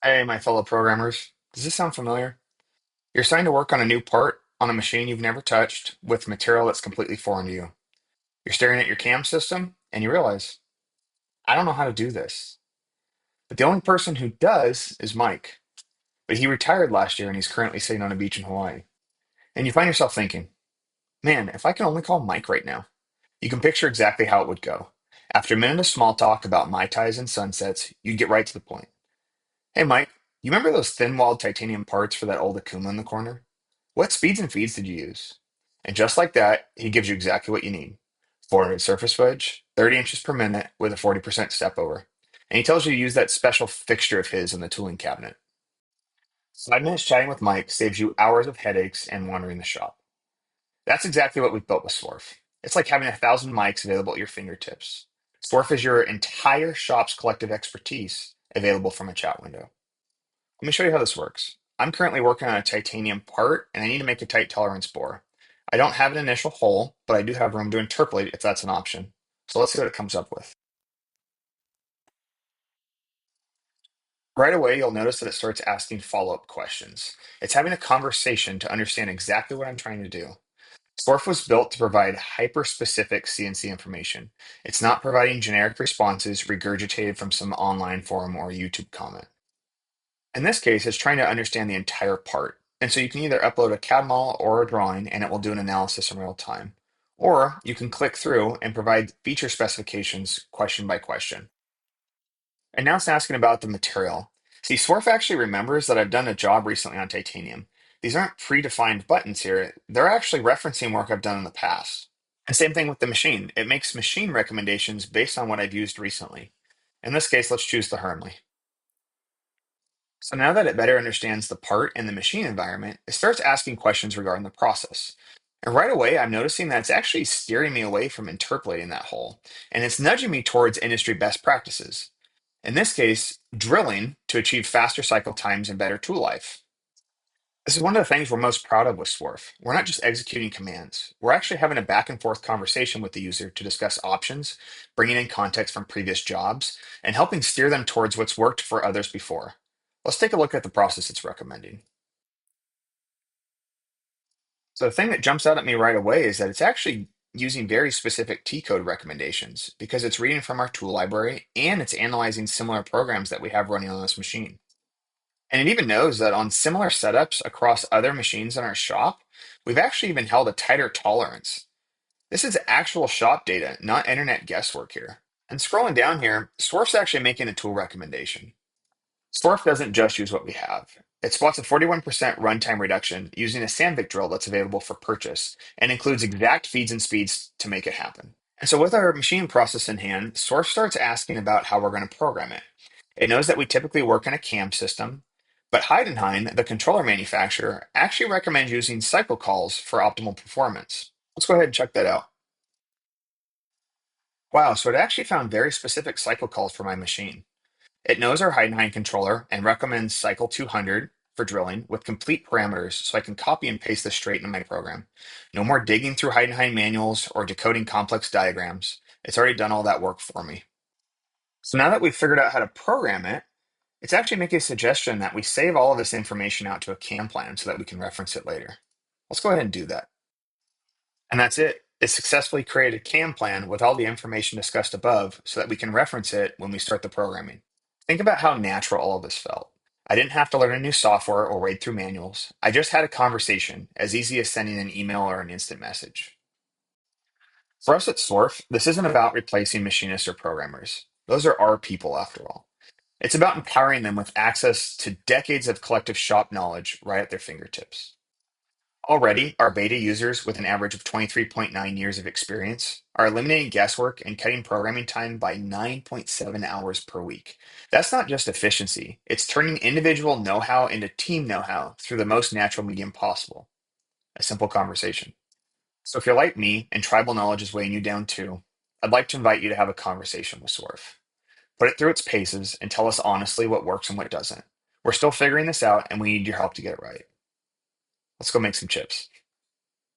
Hey, my fellow programmers. Does this sound familiar? You're starting to work on a new part on a machine you've never touched with material that's completely foreign to you. You're staring at your CAM system and you realize, I don't know how to do this. But the only person who does is Mike. But he retired last year and he's currently sitting on a beach in Hawaii. And you find yourself thinking, man, if I can only call Mike right now. You can picture exactly how it would go. After a minute of small talk about Mai Tais and sunsets, you'd get right to the point. Hey, Mike, you remember those thin-walled titanium parts for that old Akuma in the corner? What speeds and feeds did you use? And just like that, he gives you exactly what you need. 400 surface footage, 30 inches per minute with a 40% step over. And he tells you to use that special fixture of his in the tooling cabinet. 5 minutes chatting with Mike saves you hours of headaches and wandering the shop. That's exactly what we've built with Swarf. It's like having 1,000 mics available at your fingertips. Swarf is your entire shop's collective expertise available from a chat window. Let me show you how this works. I'm currently working on a titanium part and I need to make a tight tolerance bore. I don't have an initial hole, but I do have room to interpolate if that's an option. So let's see what it comes up with. Right away, you'll notice that it starts asking follow-up questions. It's having a conversation to understand exactly what I'm trying to do. Swarf was built to provide hyper-specific CNC information. It's not providing generic responses regurgitated from some online forum or YouTube comment. In this case, it's trying to understand the entire part. And so you can either upload a CAD model or a drawing and it will do an analysis in real time. Or you can click through and provide feature specifications question by question. And now it's asking about the material. See, Swarf actually remembers that I've done a job recently on titanium. These aren't predefined buttons here. They're actually referencing work I've done in the past. And same thing with the machine. It makes machine recommendations based on what I've used recently. In this case, let's choose the Hermley. So now that it better understands the part and the machine environment, it starts asking questions regarding the process. And right away, I'm noticing that it's actually steering me away from interpolating that hole, and it's nudging me towards industry best practices. In this case, drilling to achieve faster cycle times and better tool life. This is one of the things we're most proud of with Swarf. We're not just executing commands. We're actually having a back and forth conversation with the user to discuss options, bringing in context from previous jobs, and helping steer them towards what's worked for others before. Let's take a look at the process it's recommending. So the thing that jumps out at me right away is that it's actually using very specific T code recommendations because it's reading from our tool library and it's analyzing similar programs that we have running on this machine. And it even knows that on similar setups across other machines in our shop, we've actually even held a tighter tolerance. This is actual shop data, not internet guesswork here. And scrolling down here, Swarf's actually making a tool recommendation. Swarf doesn't just use what we have. It spots a 41% runtime reduction using a Sandvik drill that's available for purchase and includes exact feeds and speeds to make it happen. And so with our machine process in hand, Swarf starts asking about how we're going to program it. It knows that we typically work in a CAM system, but Heidenhain, the controller manufacturer, actually recommends using cycle calls for optimal performance. Let's go ahead and check that out. Wow, so it actually found very specific cycle calls for my machine. It knows our Heidenhain controller and recommends cycle 200 for drilling with complete parameters so I can copy and paste this straight into my program. No more digging through Heidenhain manuals or decoding complex diagrams. It's already done all that work for me. So now that we've figured out how to program it, it's actually making a suggestion that we save all of this information out to a CAM plan so that we can reference it later. Let's go ahead and do that. And that's it. It successfully created a CAM plan with all the information discussed above so that we can reference it when we start the programming. Think about how natural all of this felt. I didn't have to learn a new software or wade through manuals. I just had a conversation, as easy as sending an email or an instant message. For us at Swarf, this isn't about replacing machinists or programmers. Those are our people, after all. It's about empowering them with access to decades of collective shop knowledge right at their fingertips. Already, our beta users, with an average of 23.9 years of experience, are eliminating guesswork and cutting programming time by 9.7 hours per week. That's not just efficiency, it's turning individual know how into team know how through the most natural medium possible, a simple conversation. So, if you're like me and tribal knowledge is weighing you down too, I'd like to invite you to have a conversation with Swarf. Put it through its paces and tell us honestly what works and what doesn't. We're still figuring this out and we need your help to get it right. Let's go make some chips.